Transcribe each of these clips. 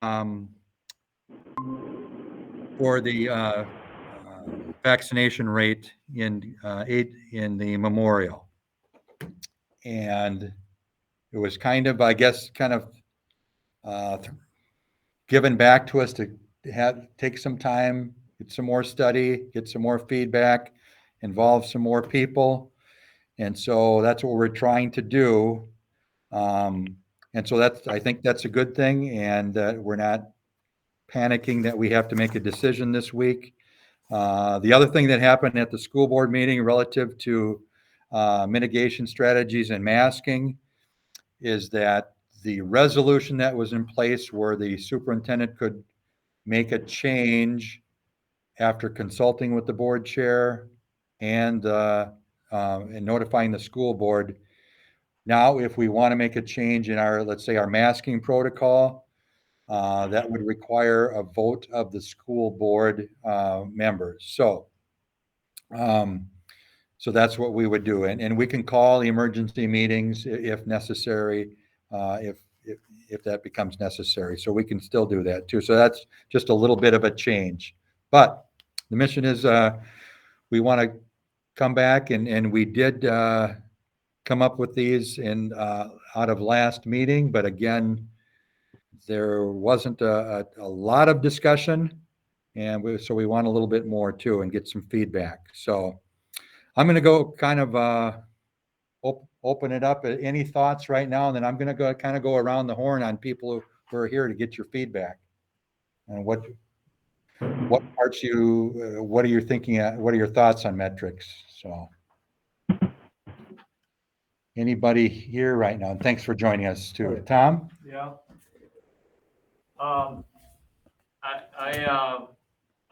for the vaccination rate in the memorial, and it was kind of, I guess, given back to us to take some time, get some more study, get some more feedback, involve some more people, and so that's what we're trying to do. And so I think that's a good thing, and we're not panicking that we have to make a decision this week. The other thing that happened at the school board meeting relative to mitigation strategies and masking is that the resolution that was in place where the superintendent could make a change after consulting with the board chair and notifying the school board. Now, if we want to make a change in let's say our masking protocol, that would require a vote of the school board members. So that's what we would do. And we can call emergency meetings if necessary, if that becomes necessary. So we can still do that too. So that's just a little bit of a change. But the mission is we want to come back, and we did come up with these out of last meeting. But again, there wasn't a lot of discussion, and so we want a little bit more too and get some feedback. So I'm going to go kind of open it up. Any thoughts right now? And then I'm going to go around the horn on people who are here to get your feedback. And what parts what are you thinking? What are your thoughts on metrics? So anybody here right now? And thanks for joining us too. Tom? Yeah.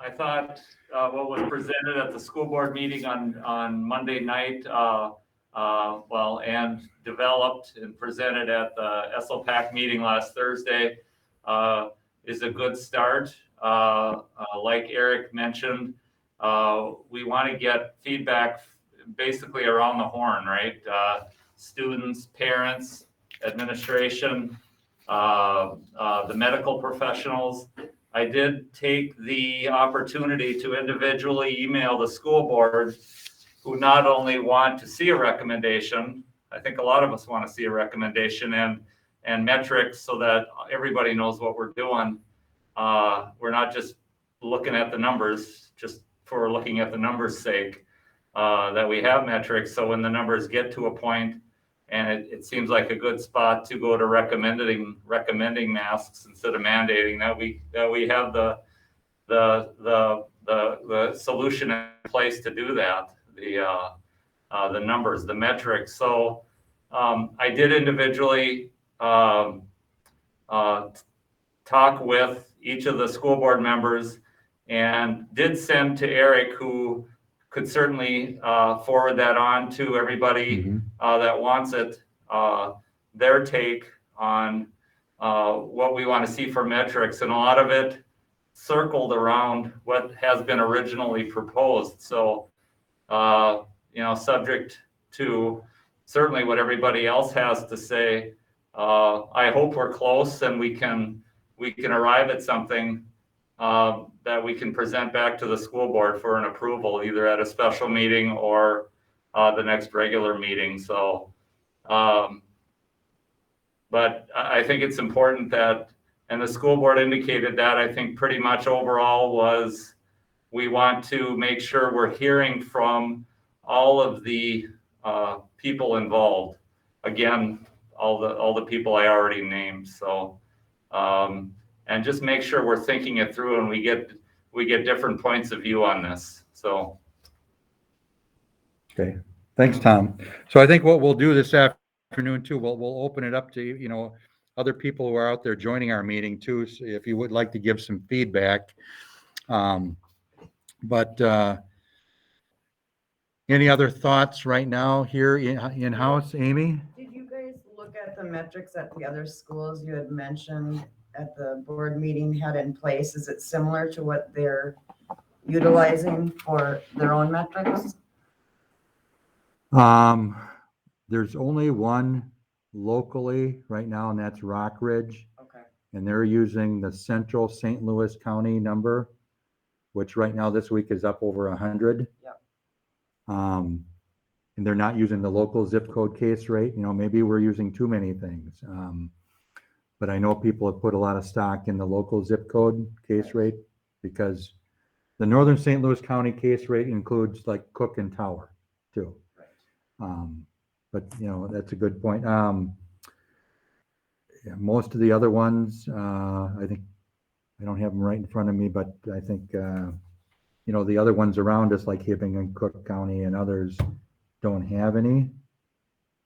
I thought what was presented at the school board meeting on Monday night, and developed and presented at the ESLPAC meeting last Thursday, is a good start. Like Eric mentioned, we want to get feedback basically around the horn, right? Students, parents, administration, the medical professionals. I did take the opportunity to individually email the school board, who not only want to see a recommendation, I think a lot of us want to see a recommendation and metrics so that everybody knows what we're doing. We're not just looking at the numbers just for looking at the numbers' sake, that we have metrics. So when the numbers get to a point and it seems like a good spot to go to recommending masks instead of mandating, that we have the solution in place to do that, the numbers, the metrics. So I did individually talk with each of the school board members and did send to Eric, who could certainly forward that on to everybody that wants it, their take on what we want to see for metrics. And a lot of it circled around what has been originally proposed. So, subject to certainly what everybody else has to say, I hope we're close and we can arrive at something that we can present back to the school board for an approval, either at a special meeting or the next regular meeting. So, but I think it's important that, and the school board indicated that, I think pretty much overall was, we want to make sure we're hearing from all of the people involved. Again, all the people I already named. So, and just make sure we're thinking it through and we get different points of view on this. So. Okay, thanks, Tom. So I think what we'll do this afternoon too, we'll open it up to, other people who are out there joining our meeting too, so if you would like to give some feedback. But any other thoughts right now here in-house, Amy? Did you guys look at the metrics at the other schools you had mentioned at the board meeting had in place? Is it similar to what they're utilizing for their own metrics? There's only one locally right now, and that's Rock Ridge. Okay. and they're using the central St. Louis County number, which right now this week is up over 100. Yep. And they're not using the local zip code case rate. Maybe we're using too many things. But I know people have put a lot of stock in the local zip code case rate because the northern St. Louis County case rate includes like Cook and Tower too. Right. But that's a good point. Most of the other ones, I think I don't have them right in front of me, but I think the other ones around us, like Hibbing and Cook County and others, don't have any.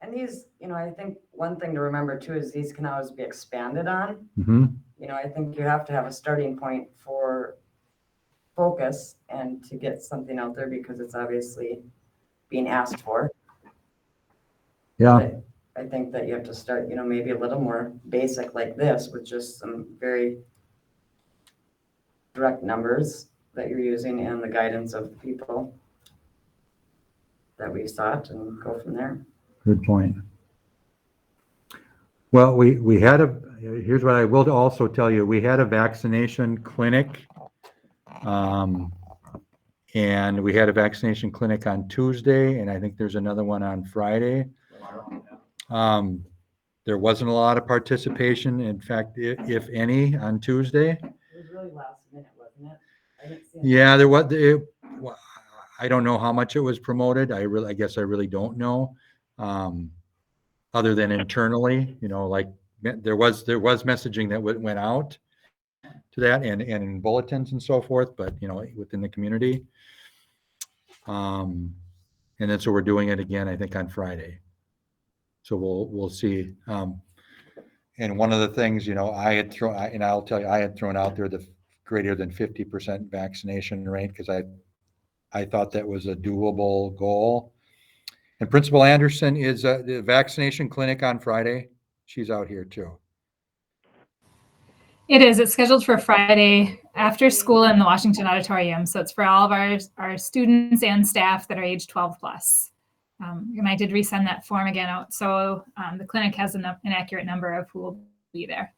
And these, I think one thing to remember too is these can always be expanded on. Mm-hmm. I think you have to have a starting point for focus and to get something out there because it's obviously being asked for. Yeah. But I think that you have to start, maybe a little more basic like this with just some very direct numbers that you're using and the guidance of the people that we sought and go from there. Good point. Well, we had here's what I will also tell you. We had a vaccination clinic. And we had a vaccination clinic on Tuesday, and I think there's another one on Friday. There wasn't a lot of participation. In fact, if any, on Tuesday. It was really last minute, wasn't it? I didn't see it. Yeah, there was. I don't know how much it was promoted. I guess I really don't know. Other than internally, like there was messaging that went out to that and in bulletins and so forth, but within the community. And then so we're doing it again, I think, on Friday. So we'll see. And one of the things, I had thrown, and I'll tell you, I had thrown out there the greater than 50% vaccination rate because I thought that was a doable goal. And Principal Anderson is the vaccination clinic on Friday. She's out here too. It is. It's scheduled for Friday after school in the Washington Auditorium. So it's for all of our students and staff that are age 12 plus. And I did resend that form again out. So the clinic has an accurate number of who will be there.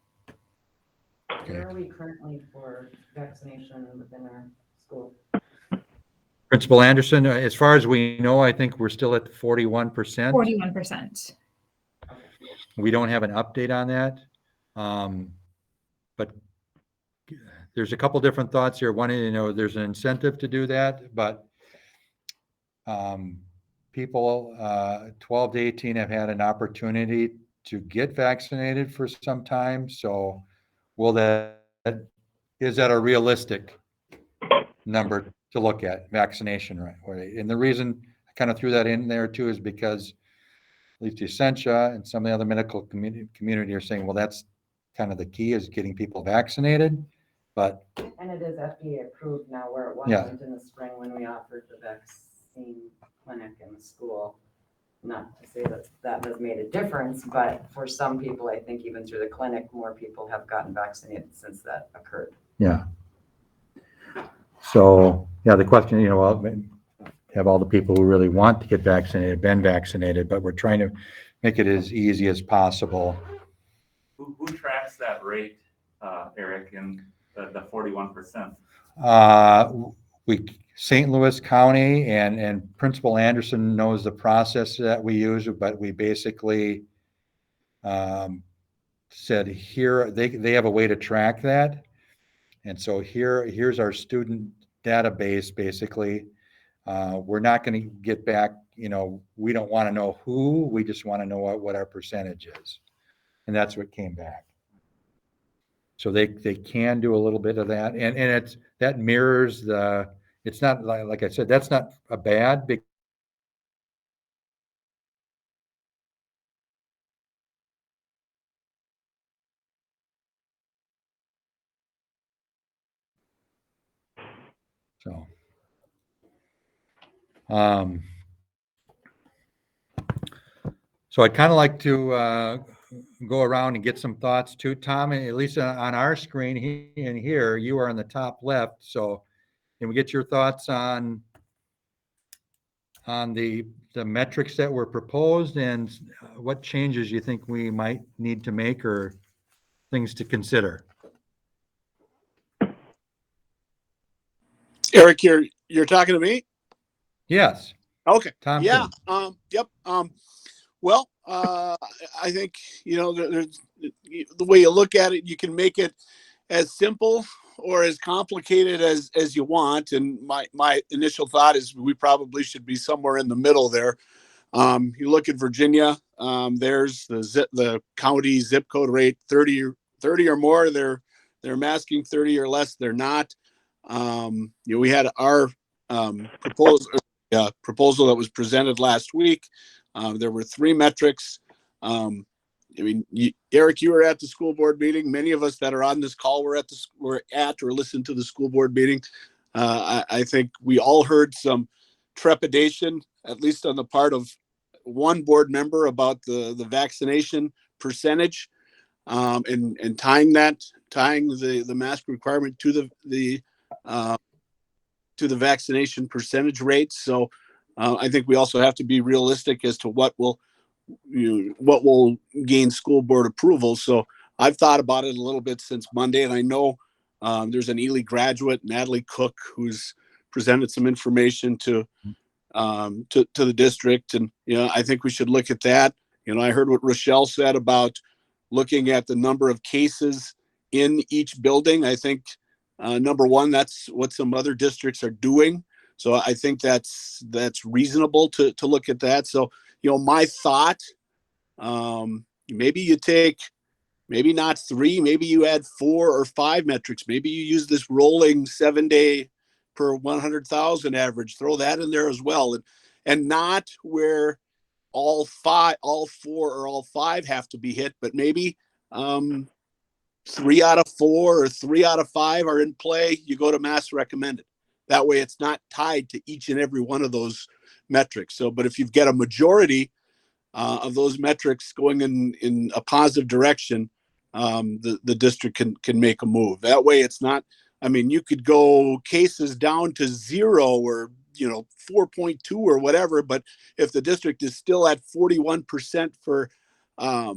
Where are we currently for vaccination within our school? Principal Anderson, as far as we know, I think we're still at 41%. 41%. We don't have an update on that. But there's a couple different thoughts here. One, there's an incentive to do that, but people 12 to 18 have had an opportunity to get vaccinated for some time. So is that a realistic number to look at, vaccination rate? And the reason I kind of threw that in there too is because at least Essentia and some of the other medical community are saying, well, that's kind of the key is getting people vaccinated, but. And it is FDA approved now where it wasn't in the spring when we offered the vaccine clinic in the school. Not to say that has made a difference, but for some people, I think even through the clinic, more people have gotten vaccinated since that occurred. Yeah. So, the question, have all the people who really want to get vaccinated been vaccinated, but we're trying to make it as easy as possible. Who tracks that rate, Eric, in the 41%? St. Louis County and Principal Anderson knows the process that we use, but we basically said here they have a way to track that, and so here's our student database. Basically, we're not going to get back. We don't want to know who. We just want to know what our percentage is, and that's what came back. So they can do a little bit of that, and that mirrors the. It's not like I said. That's not a bad big. So, so I'd kind of like to go around and get some thoughts too, Tom. At least on our screen here, you are on the top left. So, can we get your thoughts on the metrics that were proposed and what changes you think we might need to make or things to consider. Eric, you're talking to me? Yes. Okay. Tom Yeah. Coombe. Yep. Well, I think, you know, there's the way you look at it, you can make it as simple or as complicated as you want. And my initial thought is we probably should be somewhere in the middle there. You look at Virginia, there's the county zip code rate 30 or more. They're masking, 30 or less. They're not. You know, we had our proposal that was presented last week. There were 3 metrics. I mean, Eric, you were at the school board meeting. Many of us that are on this call were at or listened to the school board meeting. I think we all heard some trepidation, at least on the part of one board member, about the vaccination percentage, and tying the mask requirement to the vaccination percentage rates. So I think we also have to be realistic as to what will gain school board approval. So I've thought about it a little bit since Monday, and I know there's an Ely graduate, Natalie Cook, who's presented some information to the district, and you know, I think we should look at that. You know, I heard what Rochelle said about looking at the number of cases in each building. I think number one, that's what some other districts are doing. So I think that's reasonable to look at that. So, you know, my thought, maybe you take, maybe not 3, maybe you add 4 or 5 metrics. Maybe you use this rolling 7-day per 100,000 average, throw that in there as well. And not where all 4 or all 5 have to be hit, but maybe 3 out of 4 or 3 out of 5 are in play. You go to mass recommended. That way it's not tied to each and every one of those metrics. So, but if you've got a majority of those metrics going in a positive direction, the district can make a move. That way it's not, I mean, you could go cases down to 0 or, you know, 4.2 or whatever, but if the district is still at 41% for a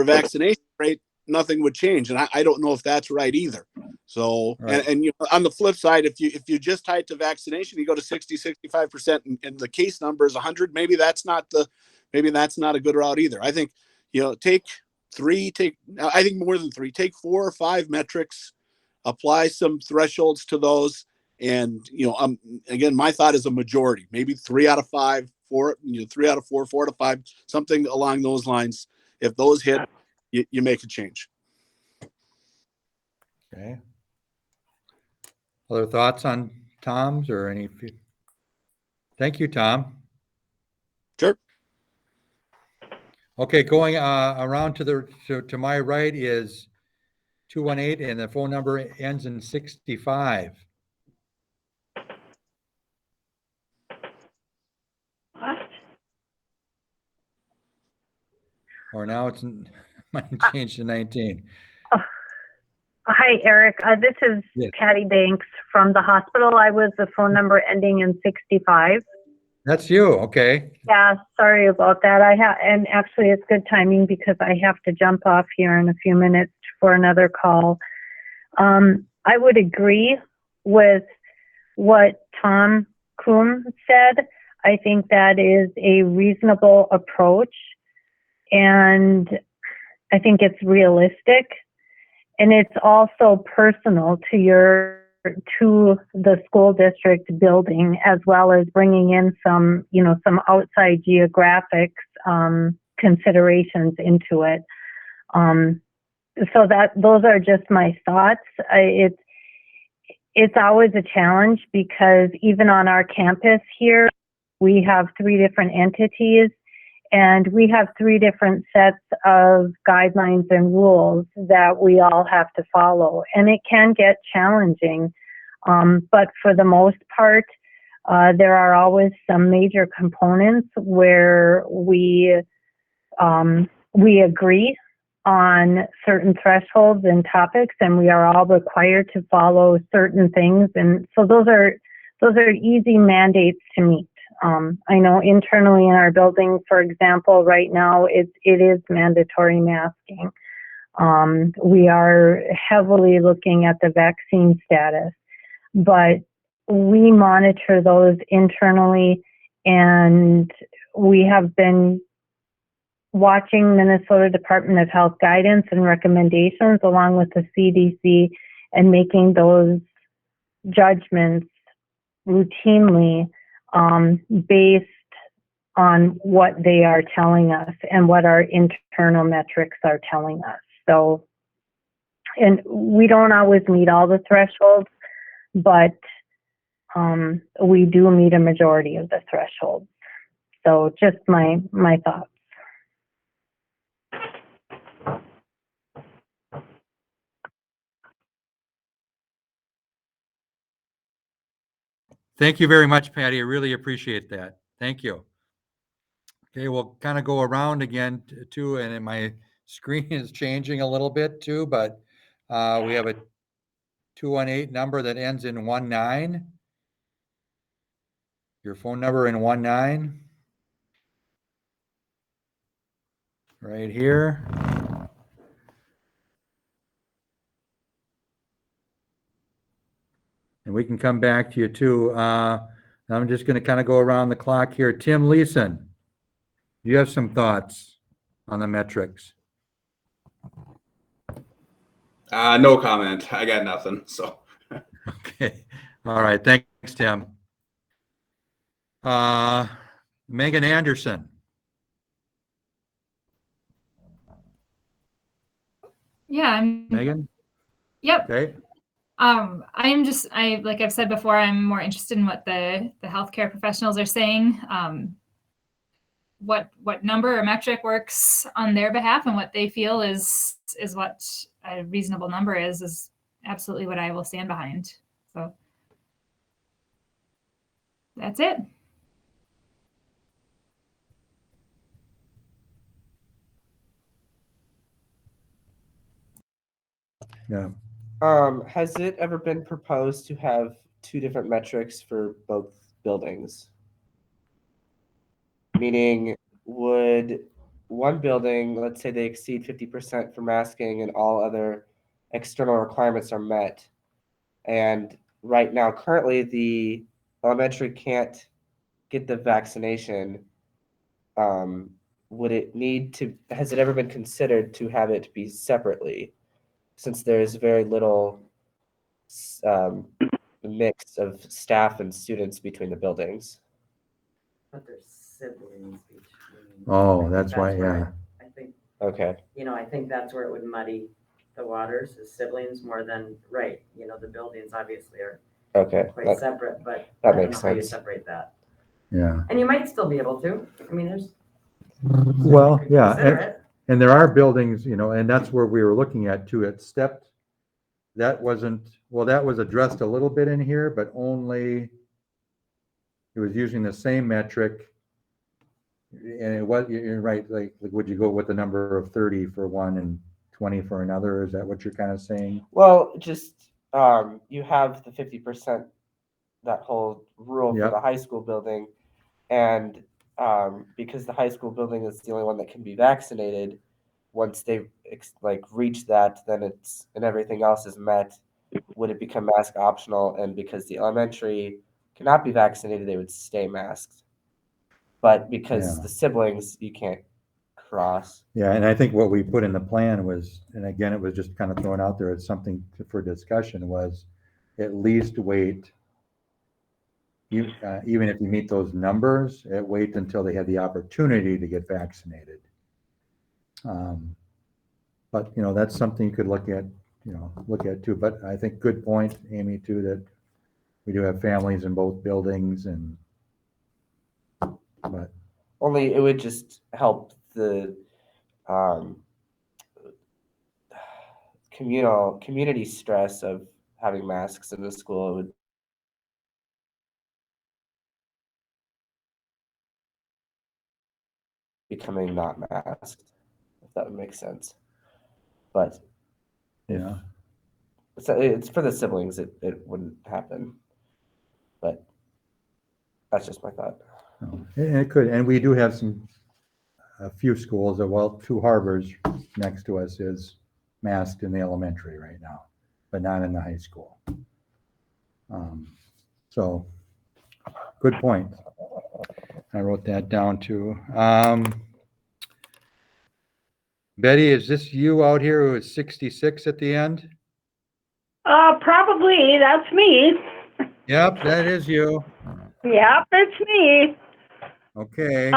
vaccination rate, nothing would change. And I don't know if that's right either. So, Right. and you know, on the flip side, if you just tie it to vaccination, you go to 60-65% and the case number is 100, maybe that's not a good route either. I think, you know, I think more than 3, take 4 or 5 metrics, apply some thresholds to those. And, you know, again, my thought is a majority, maybe 3 out of 5, 4, you know, 3 out of 4, 4 out of 5, something along those lines. If those hit, you make a change. Okay. Other thoughts on Tom's or any? Thank you, Tom. Sure. Okay, going around to my right is 218, and the phone number ends in 65. What? Or now it's might change to 19. Hi, Eric. This is Yes. Patti Banks from the hospital. I was the phone number ending in 65. That's you. Okay. Yeah, sorry about that. And actually it's good timing because I have to jump off here in a few minutes for another call. I would agree with what Tom Coombe said. I think that is a reasonable approach, and I think it's realistic, and it's also personal to the school district building, as well as bringing in some outside geographics considerations into it. So those are just my thoughts. It's always a challenge because even on our campus here, we have 3 different entities, and we have 3 different sets of guidelines and rules that we all have to follow. And it can get challenging. But for the most part, there are always some major components where we agree on certain thresholds and topics, and we are all required to follow certain things. And so those are easy mandates to meet. I know internally in our building, for example, right now it is mandatory masking. We are heavily looking at the vaccine status, but we monitor those internally, and we have been watching Minnesota Department of Health guidance and recommendations along with the CDC and making those judgments routinely based on what they are telling us and what our internal metrics are telling us. So, and we don't always meet all the thresholds, but we do meet a majority of the thresholds. So just my thoughts. Thank you very much, Patty. I really appreciate that. Thank you. Okay, we'll kind of go around again too, and then my screen is changing a little bit too, but we have a 218 number that ends in 19. Your phone number in 19. Right here. And we can come back to you too. I'm just going to kind of go around the clock here. Tim Leeson, you have some thoughts on the metrics? No comment. I got nothing. So. Okay. All right. Thanks, Tim. Megan Anderson. Yeah, Megan? yep. Okay. Like I've said before, I'm more interested in what the healthcare professionals are saying. What number or metric works on their behalf and what they feel is what a reasonable number is absolutely what I will stand behind. So that's it. Yeah. Has it ever been proposed to have two different metrics for both buildings? Meaning, would one building, let's say they exceed 50% for masking and all other external requirements are met, and right now, currently, the elementary can't get the vaccination, would it need to, has it ever been considered to have it be separately, since there's very little mix of staff and students between the buildings? But there's siblings between. Oh, that's why, where I think, Okay. I think that's where it would muddy the waters, is siblings more than, right, the buildings obviously are Okay. quite separate, but that I don't makes know how you sense. separate that. Yeah. And you might still be able to. I mean, there's. Well, yeah. Consider it. And there are buildings, and that's where we were looking at too. It stepped. That was addressed a little bit in here, but only it was using the same metric. And it was, you're right, like would you go with the number of 30 for one and 20 for another? Is that what you're kind of saying? Well, just you have the 50%, that whole rule for Yep. the high school building, and because the high school building is the only one that can be vaccinated, once they reach that, then it's, and everything else is met, would it become mask optional? And because the elementary cannot be vaccinated, they would stay masked. But because Yeah. the siblings, you can't cross. Yeah, and I think what we put in the plan was, and again, it was just kind of thrown out there as something for discussion, was at least wait, even if you meet those numbers, wait until they had the opportunity to get vaccinated. But that's something you could look at too. But I think good point, Amy, too, that we do have families in both buildings, but Only it would just help the community stress of having masks in the school. It would becoming not masked, if that would make sense. But yeah, it's for the siblings, it wouldn't happen. But that's just my thought. and it could. And we do have a few schools, Two Harbors next to us is masked in the elementary right now, but not in the high school. So good point. I wrote that down too. Betty, is this you out here who is 66 at the end? Probably, that's me. Yep, that is you. Yep, it's me. Okay.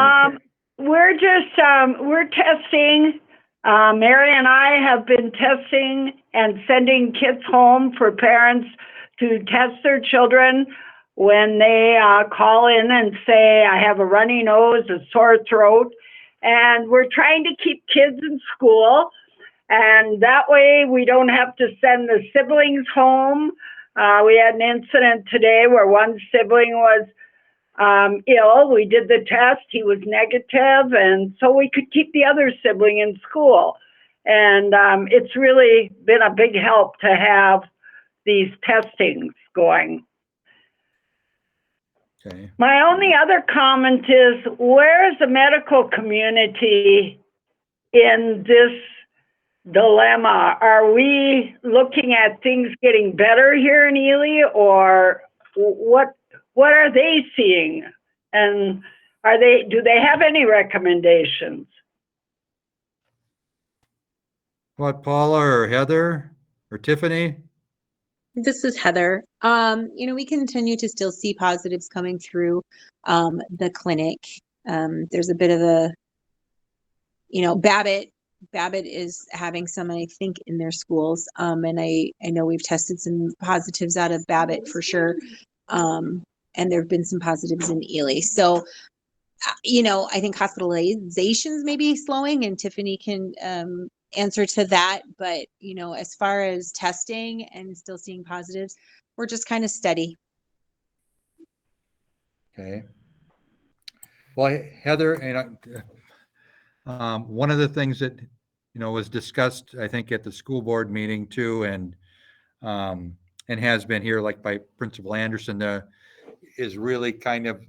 We're just, we're testing. Mary and I have been testing and sending kits home for parents to test their children when they call in and say, I have a runny nose, a sore throat. And we're trying to keep kids in school. And that way we don't have to send the siblings home. We had an incident today where one sibling was ill. We did the test, he was negative, and so we could keep the other sibling in school. And it's really been a big help to have these testings going. Okay. My only other comment is, where is the medical community in this dilemma? Are we looking at things getting better here in Ely, or what are they seeing? And do they have any recommendations? What, Paula or Heather or Tiffany? This is Heather. We continue to still see positives coming through the clinic. There's a bit of a, Babbitt is having some, I think, in their schools. And I know we've tested some positives out of Babbitt for sure. And there have been some positives in Ely. So, I think hospitalizations may be slowing, and Tiffany can answer to that. But, as far as testing and still seeing positives, we're just kind of steady. Okay. Well, Heather, and one of the things that, was discussed, I think, at the school board meeting too, and has been here, like by Principal Anderson, is really kind of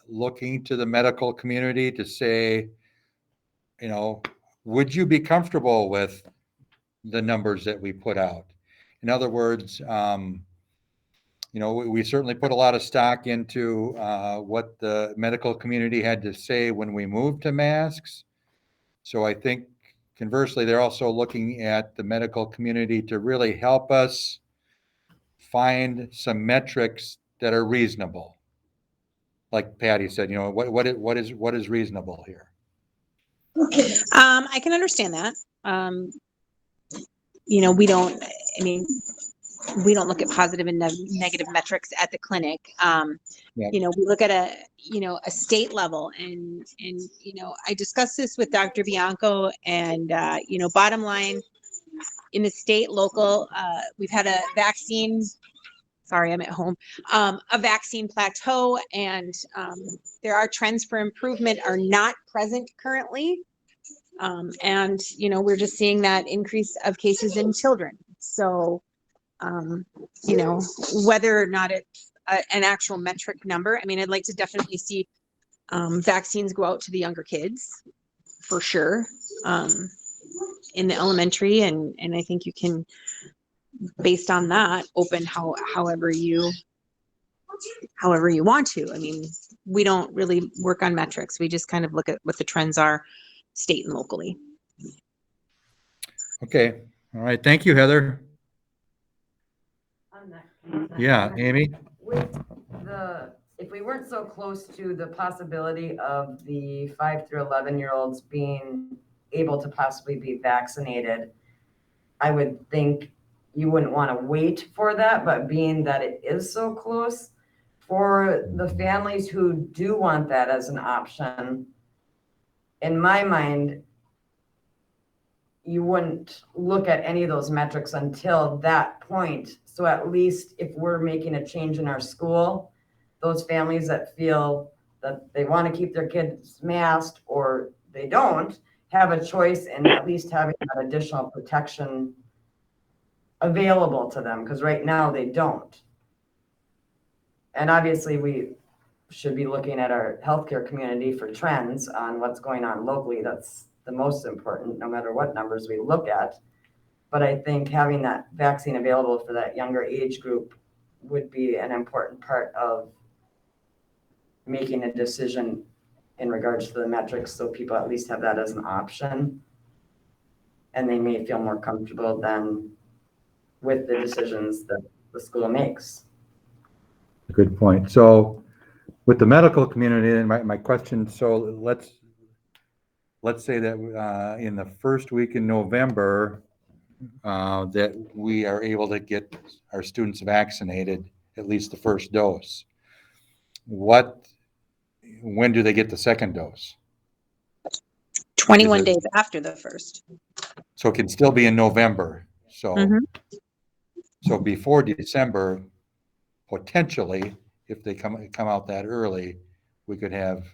looking to the medical community to say, would you be comfortable with the numbers that we put out? In other words, we certainly put a lot of stock into what the medical community had to say when we moved to masks. So I think conversely, they're also looking at the medical community to really help us find some metrics that are reasonable. Like Patti said, what is reasonable here? I can understand that. We don't look at positive and negative metrics at the clinic. We look at a state level, and I discussed this with Dr. Bianco, and bottom line, in the state local, we've had a vaccine. Sorry, I'm at home. A vaccine plateau, and there are trends for improvement are not present currently. And we're just seeing that increase of cases in children. So, whether or not it's an actual metric number, I'd like to definitely see vaccines go out to the younger kids for sure, in the elementary. And I think you can, based on that, open however you want to. We don't really work on metrics. We just kind of look at what the trends are state and locally. Okay. All right. Thank you, Heather. Yeah, Amy? If we weren't so close to the possibility of the 5 through 11-year-olds being able to possibly be vaccinated, I would think you wouldn't want to wait for that, but being that it is so close, for the families who do want that as an option, in my mind, you wouldn't look at any of those metrics until that point. So at least if we're making a change in our school, those families that feel that they want to keep their kids masked or they don't, have a choice in at least having that additional protection available to them, because right now they don't. And obviously we should be looking at our healthcare community for trends on what's going on locally. That's the most important, no matter what numbers we look at. But I think having that vaccine available for that younger age group would be an important part of making a decision in regards to the metrics, so people at least have that as an option. And they may feel more comfortable then with the decisions that the school makes. Good point. So with the medical community, and my question, so let's say that in the first week in November, that we are able to get our students vaccinated, at least the first dose. When do they get the second dose? 21 days after the first. So it can still be in November. So, Mhm. so before December, potentially, if they come out that early, we could have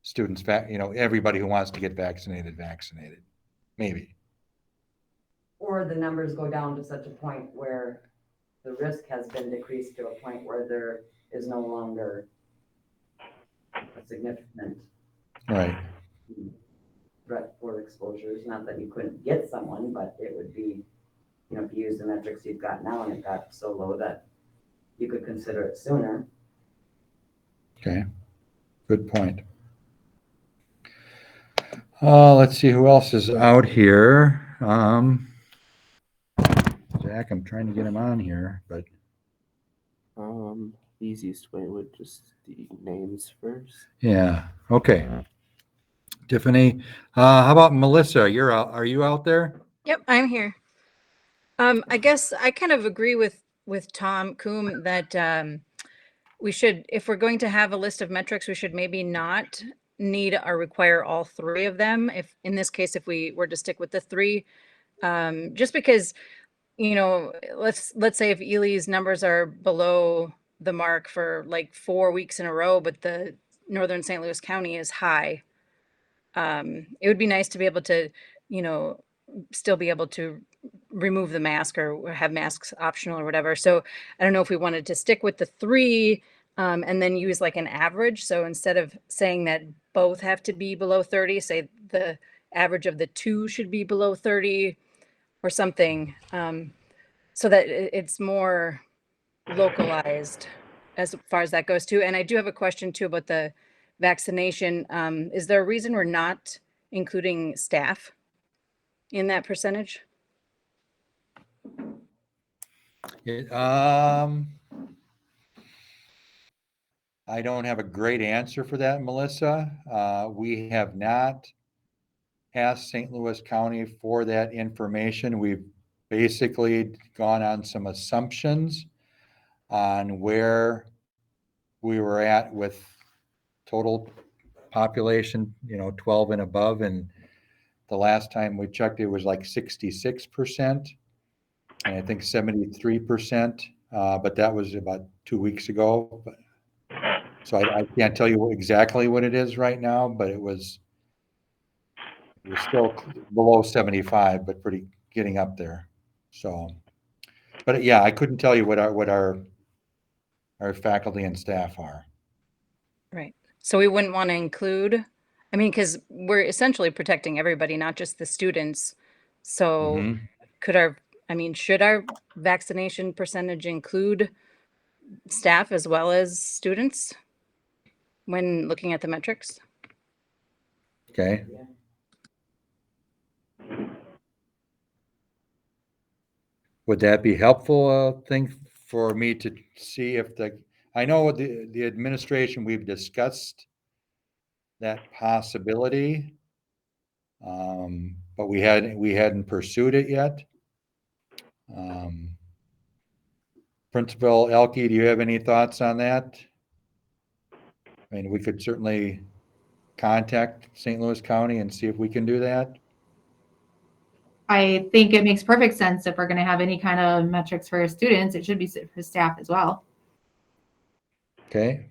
students, everybody who wants to get vaccinated, maybe. Or the numbers go down to such a point where the risk has been decreased to a point where there is no longer a significant Right. threat for exposures. Not that you couldn't get someone, but it would be, if you use the metrics you've got now and it got so low that you could consider it sooner. Okay. Good point. Let's see who else is out here. Zach, I'm trying to get him on here, but The easiest way would just be names first. yeah. Okay. Tiffany, how about Melissa? Are you out there? Yep, I'm here. I guess I kind of agree with Tom Coombe that we should, if we're going to have a list of metrics, we should maybe not need or require all three of them. If in this case, if we were to stick with the three, just because, let's say if Ely's numbers are below the mark for like 4 weeks in a row, but the Northern St. Louis County is high. It would be nice to be able to, still be able to remove the mask or have masks optional or whatever. So I don't know if we wanted to stick with the three and then use like an average. So instead of saying that both have to be below 30, say the average of the two should be below 30 or something, so that it's more localized as far as that goes too. And I do have a question too about the vaccination. Is there a reason we're not including staff in that percentage? I don't have a great answer for that, Melissa. We have not asked St. Louis County for that information. We've basically gone on some assumptions on where we were at with total population, 12 and above. And the last time we checked, it was like 66%. And I think 73%, but that was about 2 weeks ago. So I can't tell you exactly what it is right now, but it was still below 75, but getting up there. So, but yeah, I couldn't tell you what our faculty and staff are. Right. So we wouldn't want to include, because we're essentially protecting everybody, not just the students. So should our vaccination percentage include staff as well as students when looking at the metrics? Okay. Would that be helpful, thing for me to see if I know the administration, we've discussed that possibility, but we hadn't pursued it yet. Principal Elke, do you have any thoughts on that? I mean, we could certainly contact St. Louis County and see if we can do that. I think it makes perfect sense. If we're going to have any kind of metrics for students, it should be for staff as well. Okay.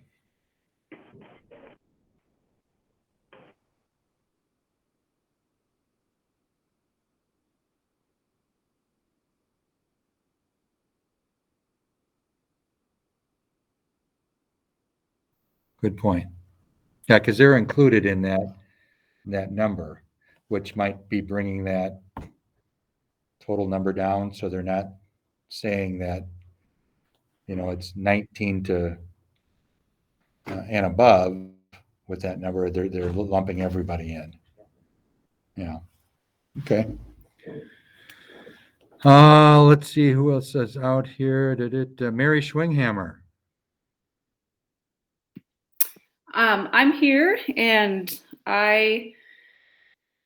Good point. Yeah, because they're included in that number, which might be bringing that total number down, so they're not saying that, it's 19 to and above with that number. They're lumping everybody in. Yeah. Okay. Let's see who else is out here. Mary Schwinghammer. I'm here, and I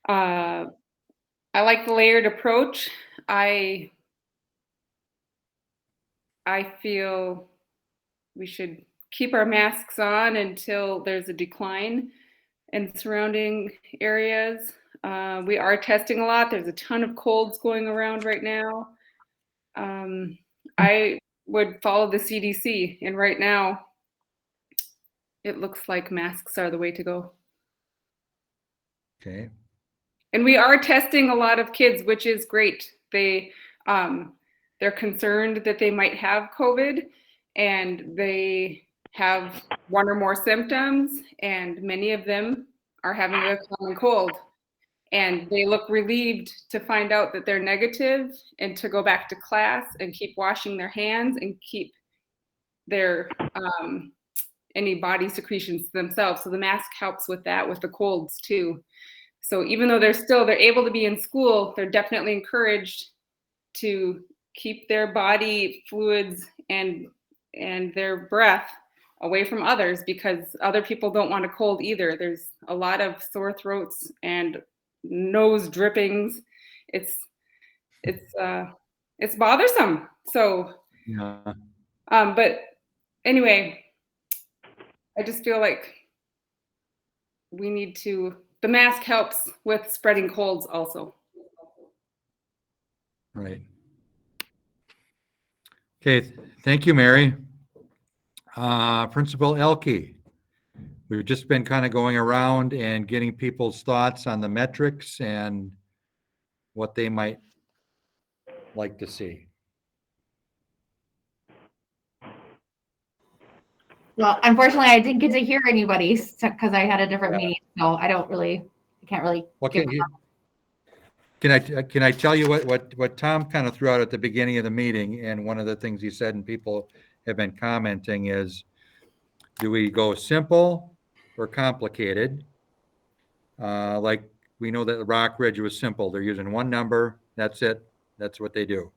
like the layered approach. I feel we should keep our masks on until there's a decline in surrounding areas. We are testing a lot. There's a ton of colds going around right now. I would follow the CDC, and right now it looks like masks are the way to go. Okay. And we are testing a lot of kids, which is great. They're concerned that they might have COVID, and they have one or more symptoms, and many of them are having a common cold. And they look relieved to find out that they're negative and to go back to class and keep washing their hands and keep their any body secretions to themselves. So the mask helps with that, with the colds too. So even though they're able to be in school, they're definitely encouraged to keep their body fluids and their breath away from others, because other people don't want a cold either. There's a lot of sore throats and nose drippings. It's bothersome. So, Yeah. but anyway, I just feel like we need to, the mask helps with spreading colds also. Right. Okay. Thank you, Mary. Principal Elke. We've just been kind of going around and getting people's thoughts on the metrics and what they might like to see. Well, unfortunately, I didn't get to hear anybody because I had a different meeting, so I can't really. Can I tell you what Tom kind of threw out at the beginning of the meeting, and one of the things he said, and people have been commenting, is, do we go simple or complicated? Like we know that Rock Ridge was simple. They're using one number. That's it. That's what they do.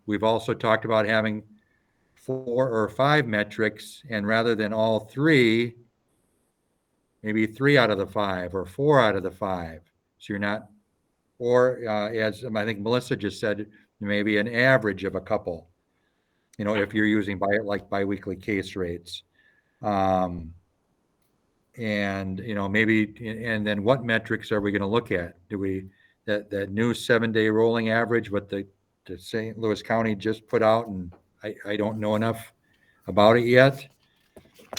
We've also talked about having 4 or 5 metrics, and rather than all 3, maybe 3 out of the 5 or 4 out of the 5. So you're not, or as I think Melissa just said, maybe an average of a couple, if you're using biweekly case rates. And, maybe, and then what metrics are we going to look at? Do we, that new 7-day rolling average, what the St. Louis County just put out, and I don't know enough about it yet.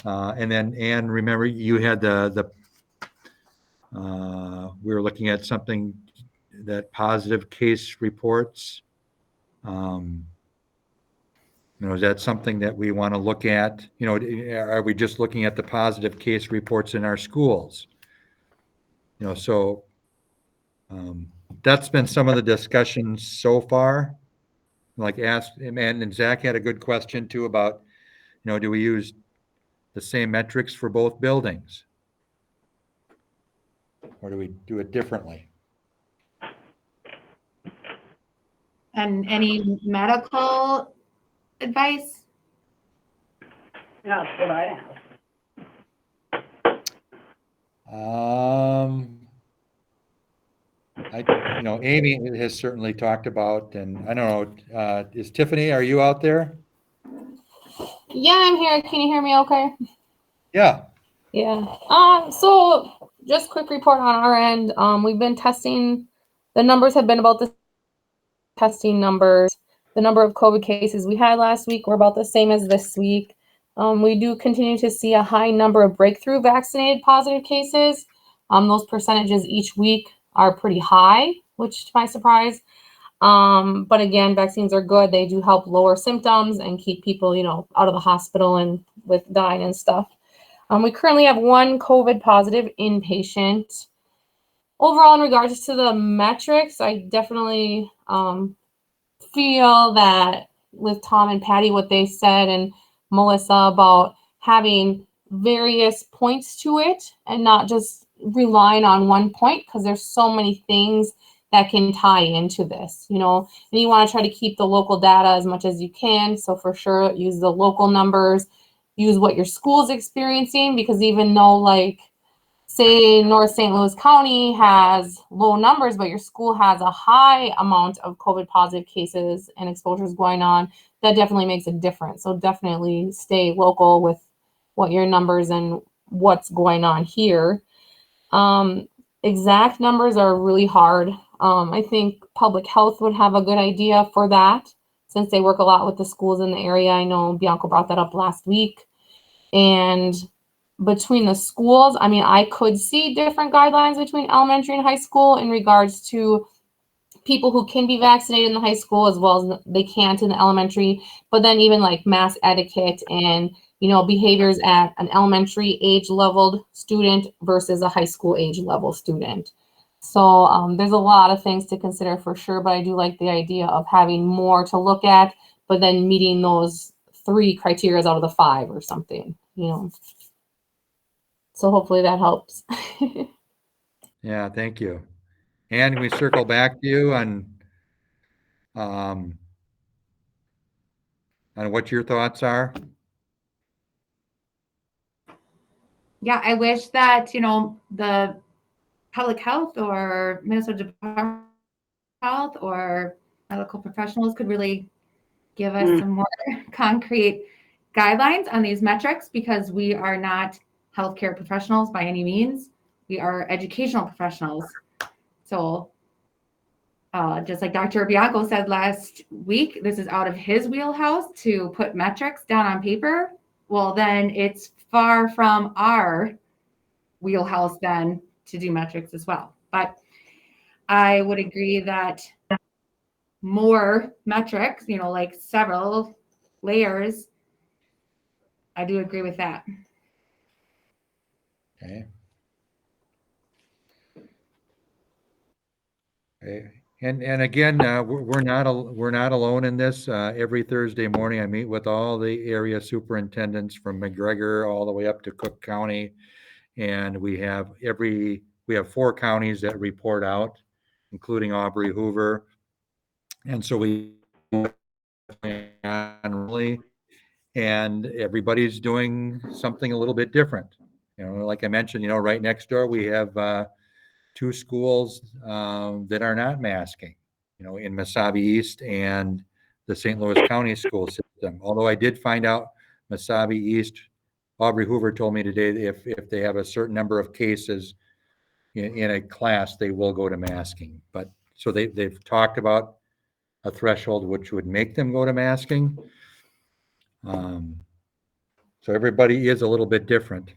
And then, Ann, remember you had we were looking at something that positive case reports. Is that something that we want to look at? Are we just looking at the positive case reports in our schools? So that's been some of the discussions so far. And Zach had a good question too about, do we use the same metrics for both buildings? Or do we do it differently? And any medical advice? That's what I asked. Amy has certainly talked about, and I don't know, is Tiffany, are you out there? Yeah, I'm here. Can you hear me okay? Yeah. Yeah. So just quick report on our end. We've been testing. The numbers have been about the testing numbers. The number of COVID cases we had last week were about the same as this week. We do continue to see a high number of breakthrough vaccinated positive cases. Those percentages each week are pretty high, which to my surprise. But again, vaccines are good. They do help lower symptoms and keep people, out of the hospital and with dying and stuff. We currently have 1 COVID positive inpatient. overall, in regards to the metrics, I definitely feel that with Tom and Patti, what they said, and Melissa about having various points to it and not just relying on one point, because there's so many things that can tie into this, you know, and you want to try to keep the local data as much as you can. So for sure, use the local numbers, use what your school's experiencing, because even though, like, say North St. Louis County has low numbers, but your school has a high amount of COVID positive cases and exposures going on, that definitely makes a difference. So definitely stay local with what your numbers and what's going on here. Exact numbers are really hard. I think public health would have a good idea for that, since they work a lot with the schools in the area. I know Bianco brought that up last week. And between the schools, I mean, I could see different guidelines between elementary and high school in regards to people who can be vaccinated in the high school as well as they can't in the elementary, but then even like mask etiquette and, you know, behaviors at an elementary age leveled student versus a high school age level student. So there's a lot of things to consider for sure, but I do like the idea of having more to look at, but then meeting those 3 criteria out of the 5 or something, you know. So hopefully that helps. Yeah, thank you. And we circle back to you on what your thoughts are. Yeah, I wish that, you know, the public health or Minnesota Department of Health or medical professionals could really give us some more concrete guidelines on these metrics, because we are not healthcare professionals by any means. We are educational professionals. So just like Dr. Bianco said last week, this is out of his wheelhouse to put metrics down on paper. Well, then it's far from our wheelhouse then to do metrics as well. But I would agree that more metrics, you know, like several layers, I do agree with that. Okay. Okay. And again, we're not alone in this. Every Thursday morning, I meet with all the area superintendents from McGregor all the way up to Cook County, and we have 4 counties that report out, including Aubrie Hoover, and so we and everybody's doing something a little bit different. You know, like I mentioned, you know, right next door we have 2 schools that are not masking, you know, in Mesabi East and the St. Louis County school system. Although I did find out Mesabi East, Aubrie Hoover told me today that if they have a certain number of cases in a class, they will go to masking. But so they've talked about a threshold which would make them go to masking. So everybody is a little bit different.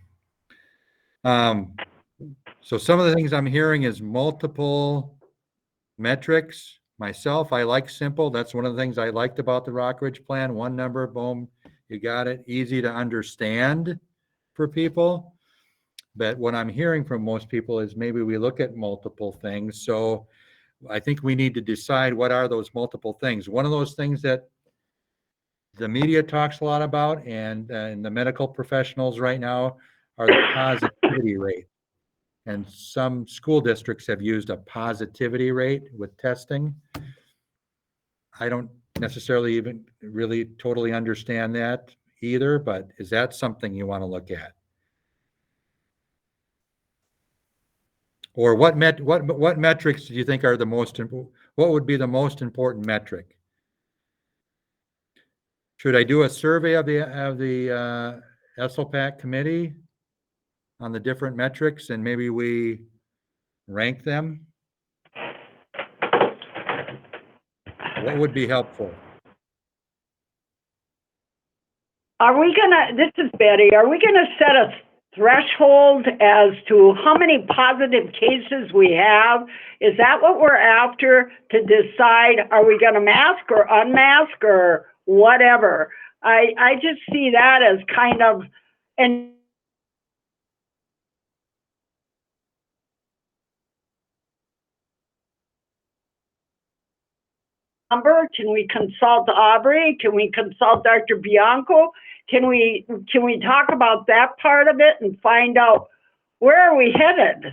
So some of the things I'm hearing is multiple metrics. Myself, I like simple. That's one of the things I liked about the Rockridge plan. One number, boom, you got it. Easy to understand for people. But what I'm hearing from most people is maybe we look at multiple things. So I think we need to decide what are those multiple things. One of those things that the media talks a lot about and the medical professionals right now are the positivity rate. And some school districts have used a positivity rate with testing. I don't necessarily even really totally understand that either, but is that something you want to look at? Or what metrics do you think are the most important? What would be the most important metric? Should I do a survey of the ESLPAC committee on the different metrics and maybe we rank them? What would be helpful? This is Betty, are we gonna set a threshold as to how many positive cases we have? Is that what we're after to decide, are we gonna mask or unmask or whatever? I just see that as kind of, and number? Can we consult Aubrie? Can we consult Dr. Bianco? Can we talk about that part of it and find out where are we headed?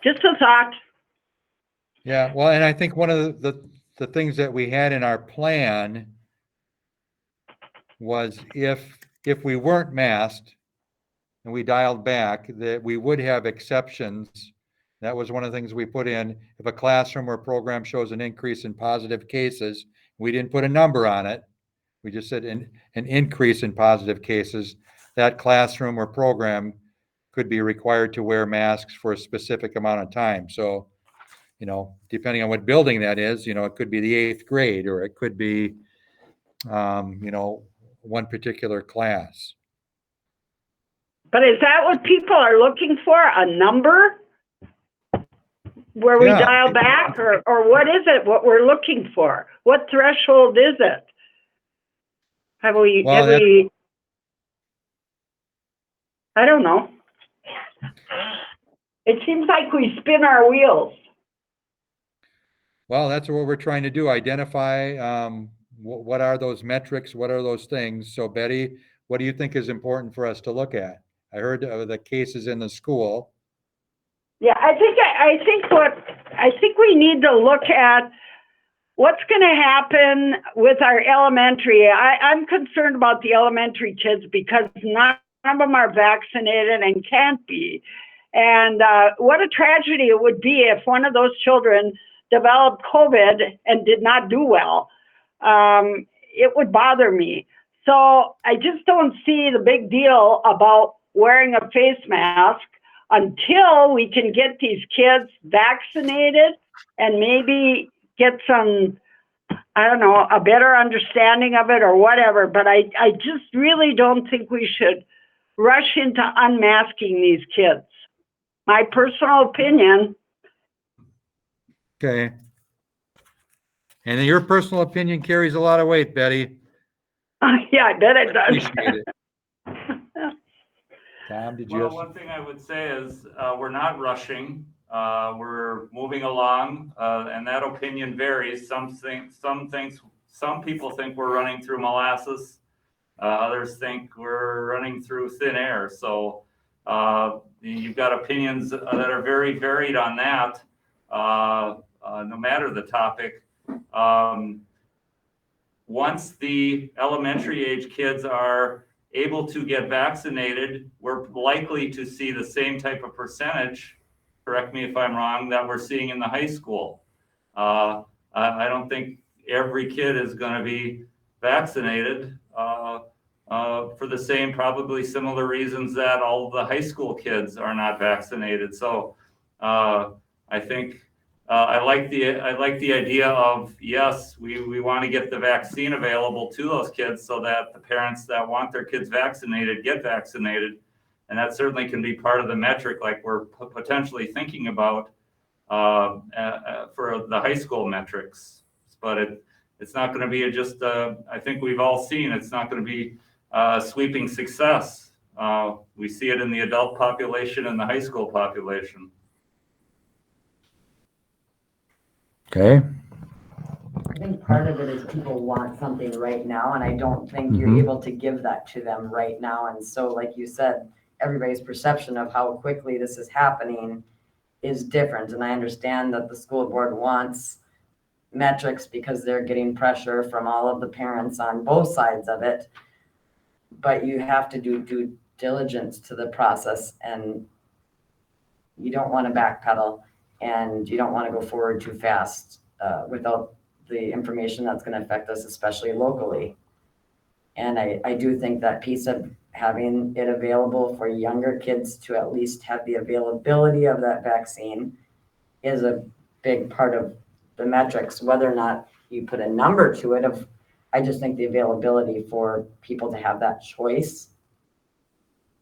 Just a thought. Yeah, well, and I think one of the things that we had in our plan was if we weren't masked and we dialed back, that we would have exceptions. That was one of the things we put in. If a classroom or program shows an increase in positive cases, we didn't put a number on it. We just said an increase in positive cases, that classroom or program could be required to wear masks for a specific amount of time. So, you know, depending on what building that is, you know, it could be the 8th grade, or it could be, you know, one particular class. But is that what people are looking for? A number where we dial back, or what is it? What we're looking for? What threshold is it? Have we? I don't know. It seems like we spin our wheels. Well, that's what we're trying to do. Identify what are those metrics? What are those things? So, Betty, what do you think is important for us to look at? I heard the cases in the school. Yeah, I think we need to look at what's going to happen with our elementary. I'm concerned about the elementary kids because none of them are vaccinated and can't be. And what a tragedy it would be if one of those children developed COVID and did not do well. It would bother me. So I just don't see the big deal about wearing a face mask until we can get these kids vaccinated and maybe get some, I don't know, a better understanding of it or whatever. But I just really don't think we should rush into unmasking these kids. My personal opinion. Okay. And your personal opinion carries a lot of weight, Betty. Yeah, I bet it does. Appreciate it. Tom, did you have one thing I would say is we're not rushing. We're moving along, and that opinion varies. Some people think we're running through molasses. Others think we're running through thin air. So you've got opinions that are very varied on that, no matter the topic. Once the elementary age kids are able to get vaccinated, we're likely to see the same type of percentage, correct me if I'm wrong, that we're seeing in the high school. I don't think every kid is going to be vaccinated for the same, probably similar reasons that all of the high school kids are not vaccinated. So I think I like the idea of, yes, we want to get the vaccine available to those kids so that the parents that want their kids vaccinated get vaccinated. And that certainly can be part of the metric, like we're potentially thinking about for the high school metrics. But it's not going to be just, I think we've all seen, it's not going to be sweeping success. We see it in the adult population and the high school population. Okay. I think part of it is people want something right now, and I don't think you're able to give that to them right now. And so, like you said, everybody's perception of how quickly this is happening is different. And I understand that the school board wants metrics because they're getting pressure from all of the parents on both sides of it. But you have to do due diligence to the process, and you don't want to backpedal, and you don't want to go forward too fast without the information that's going to affect us, especially locally. And I do think that piece of having it available for younger kids to at least have the availability of that vaccine is a big part of the metrics. Whether or not you put a number to it, I just think the availability for people to have that choice,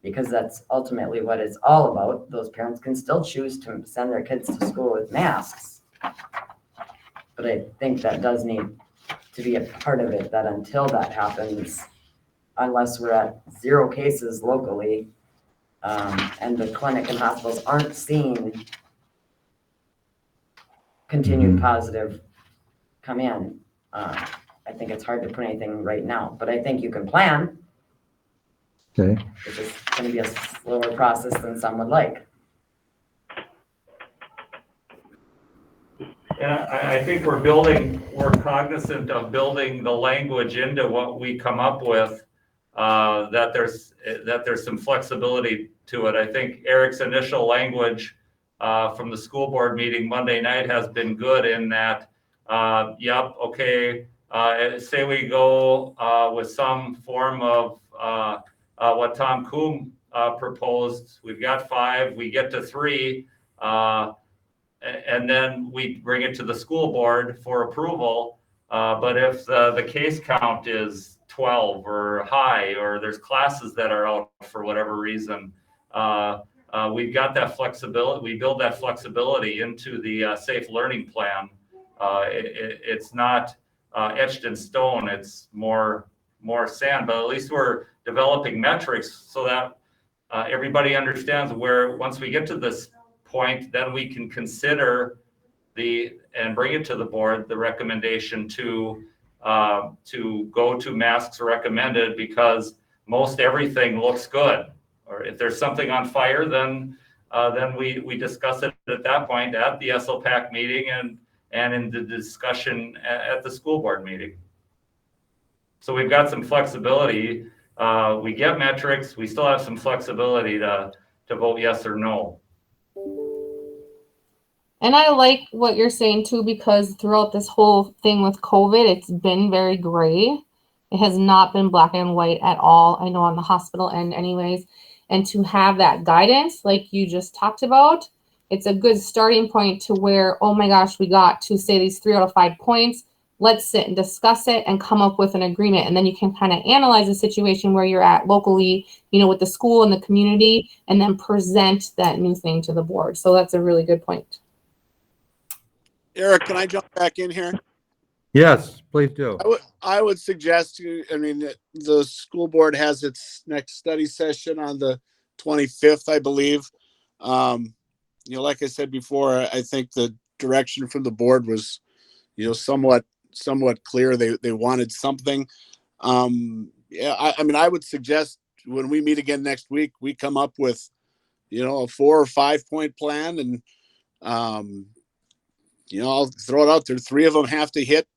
because that's ultimately what it's all about. Those parents can still choose to send their kids to school with masks. But I think that does need to be a part of it, that until that happens, unless we're at 0 cases locally, and the clinic and hospitals aren't seeing continued positive come in. I think it's hard to put anything right now, but I think you can plan. Okay. It's just going to be a slower process than some would like. Yeah, I think we're cognizant of building the language into what we come up with, that there's some flexibility to it. I think Eric's initial language from the school board meeting Monday night has been good in that, yep, okay, say we go with some form of what Tom Coombe proposed. We've got 5, we get to 3, and then we bring it to the school board for approval. But if the case count is 12 or high, or there's classes that are out for whatever reason, we've got that flexibility. We build that flexibility into the safe learning plan. It's not etched in stone. It's more sand, but at least we're developing metrics so that everybody understands where, once we get to this point, then we can consider and bring it to the board, the recommendation to go to masks recommended, because most everything looks good. Or if there's something on fire, then we discuss it at that point at the ESLPAC meeting and in the discussion at the school board meeting. So we've got some flexibility. We get metrics. We still have some flexibility to vote yes or no. And I like what you're saying too, because throughout this whole thing with COVID, it's been very gray. It has not been black and white at all. I know on the hospital end anyways. And to have that guidance, like you just talked about, it's a good starting point to where, oh my gosh, we got to say these 3 out of 5 points. Let's sit and discuss it and come up with an agreement. And then you can kind of analyze the situation where you're at locally, with the school and the community, and then present that new thing to the board. So that's a really good point. Eric, can I jump back in here? Yes, please do. I would suggest the school board has its next study session on the 25th, I believe. Like I said before, I think the direction from the board was, somewhat clear. They wanted something. I would suggest when we meet again next week, we come up with, a 4 or 5 point plan, and I'll throw it out there. 3 of them have to hit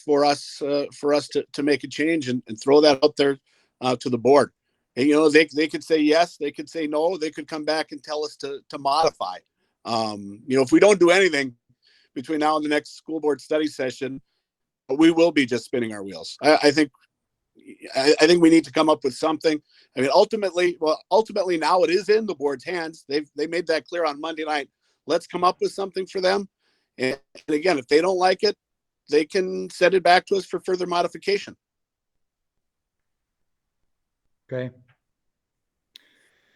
for us to make a change, and throw that out there to the board. And they could say yes, they could say no, they could come back and tell us to modify. If we don't do anything between now and the next school board study session, we will be just spinning our wheels. I think we need to come up with something. Ultimately now it is in the board's hands. They made that clear on Monday night. Let's come up with something for them. And again, if they don't like it, they can send it back to us for further modification. Okay.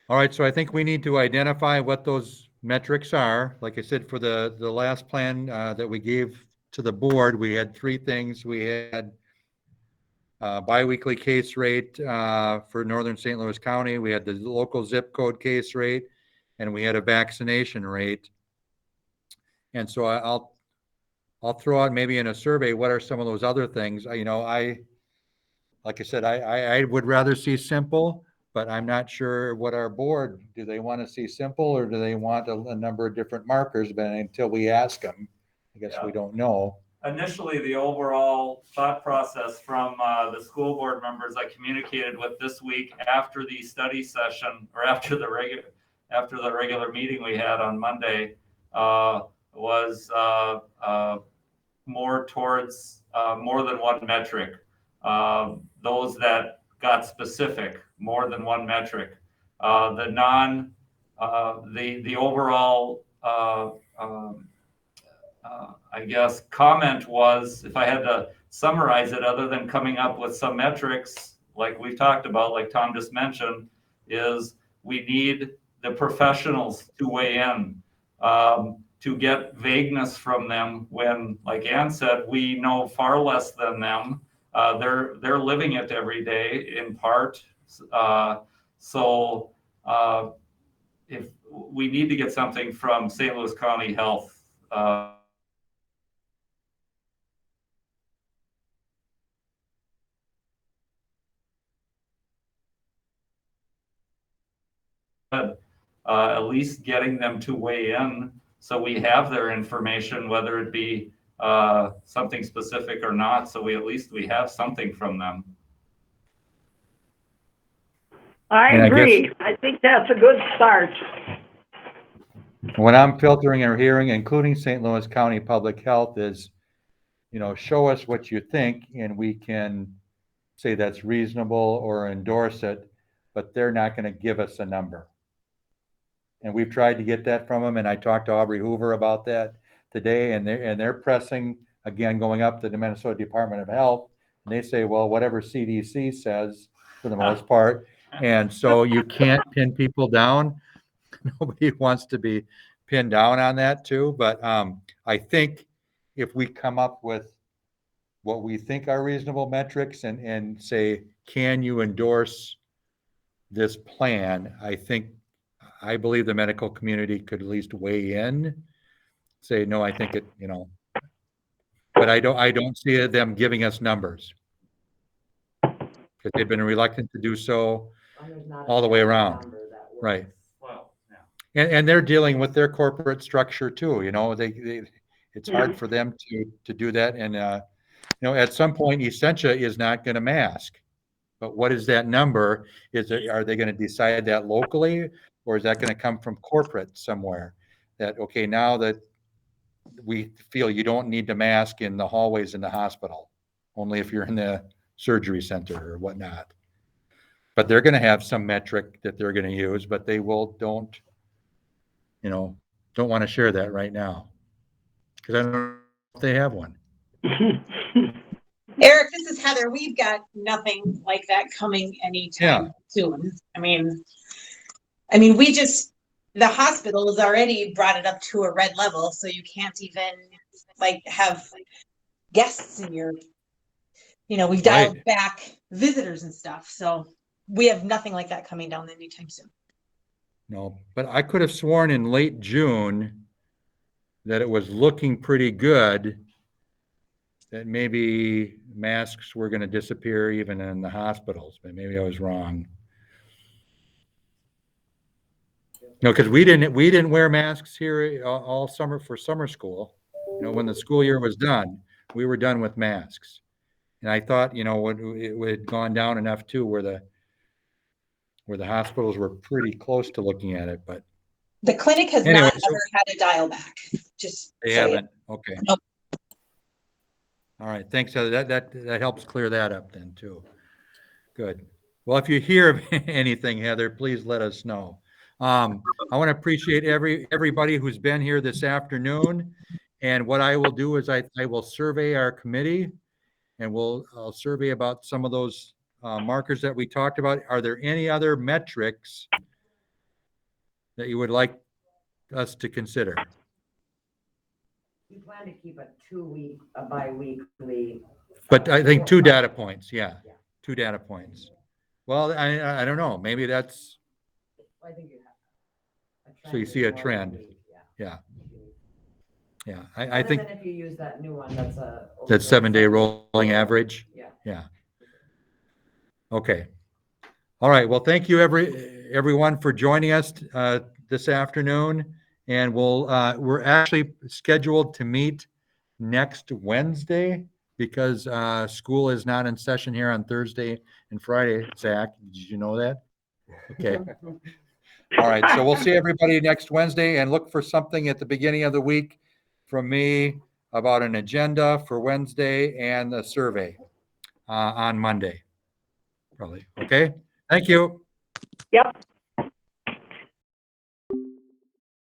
All right. So I think we need to identify what those metrics are. Like I said, for the last plan that we gave to the board, we had 3 things. We had biweekly case rate for Northern St. Louis County. We had the local zip code case rate, and we had a vaccination rate. And so I'll throw out maybe in a survey, what are some of those other things? Like I said, I would rather see simple, but I'm not sure what our board, do they want to see simple, or do they want a number of different markers? But until we ask them, I guess we don't know. Initially, the overall thought process from the school board members I communicated with this week after the study session, or after the regular meeting we had on Monday, was more towards more than one metric. Those that got specific, more than one metric. The overall I guess comment was, if I had to summarize it, other than coming up with some metrics like we've talked about, like Tom just mentioned, is we need the professionals to weigh in, to get vagueness from them when, like Ann said, we know far less than them. They're living it every day in part. If we need to get something from St. Louis County Health, at least getting them to weigh in so we have their information, whether it be something specific or not, so we have something from them. I And I agree. guess- I think that's a good start. What I'm filtering or hearing, including St. Louis County Public Health, is, show us what you think and we can say that's reasonable or endorse it, but they're not going to give us a number. And we've tried to get that from them, and I talked to Aubrie Hoover about that today, and they're pressing, again, going up to the Minnesota Department of Health, and they say, well, whatever CDC says for the most part, and so you can't pin people down. Nobody wants to be pinned down on that too, but I think if we come up with what we think are reasonable metrics and say, can you endorse this plan? I believe the medical community could at least weigh in, say, no, I think it, but I don't see them giving us numbers because they've been reluctant to do so all the way around. Right. Well, yeah. And they're dealing with their corporate structure too, it's hard for them to do that. And, at some point, Essentia is not going to mask. But what is that number? Are they going to decide that locally, or is that going to come from corporate somewhere? That, okay, now that we feel you don't need to mask in the hallways in the hospital, only if you're in the surgery center or whatnot. But they're going to have some metric that they're going to use, but they don't want to share that right now. Because I don't know if they have one. Eric, this is Heather. We've got nothing like that coming anytime soon. I mean, the hospital has already brought it up to a red level, so you can't even have guests in your, we've dialed back visitors and stuff. So we have nothing like that coming down anytime soon. No, but I could have sworn in late June that it was looking pretty good, that maybe masks were going to disappear even in the hospitals, but maybe I was wrong. No, because we didn't wear masks here all summer for summer school. When the school year was done, we were done with masks. And I thought, it had gone down enough too, where the hospitals were pretty close to looking at it, but The clinic has anyway, not ever had a dial back. Just they so haven't. Okay. Nope. All right. Thanks, Heather. That helps clear that up then too. Good. Well, if you hear of anything, Heather, please let us know. I want to appreciate everybody who's been here this afternoon. And what I will do is I will survey our committee, and I'll survey about some of those markers that we talked about. Are there any other metrics that you would like us to consider? You plan to keep a bi-weekly. But I think 2 data points. Yeah. 2 data points. Well, I don't know. Maybe that's. I think you have. So you see a trend. Yeah. I think. And if you use that new one, that's 7-day rolling average. Yeah. Okay. All right. Well, thank you everyone for joining us this afternoon. And we're actually scheduled to meet next Wednesday because school is not in session here on Thursday and Friday. Zach, did you know that? Okay. All right. So we'll see everybody next Wednesday, and look for something at the beginning of the week from me about an agenda for Wednesday and a survey on Monday. Probably. Okay. Thank you. Yep.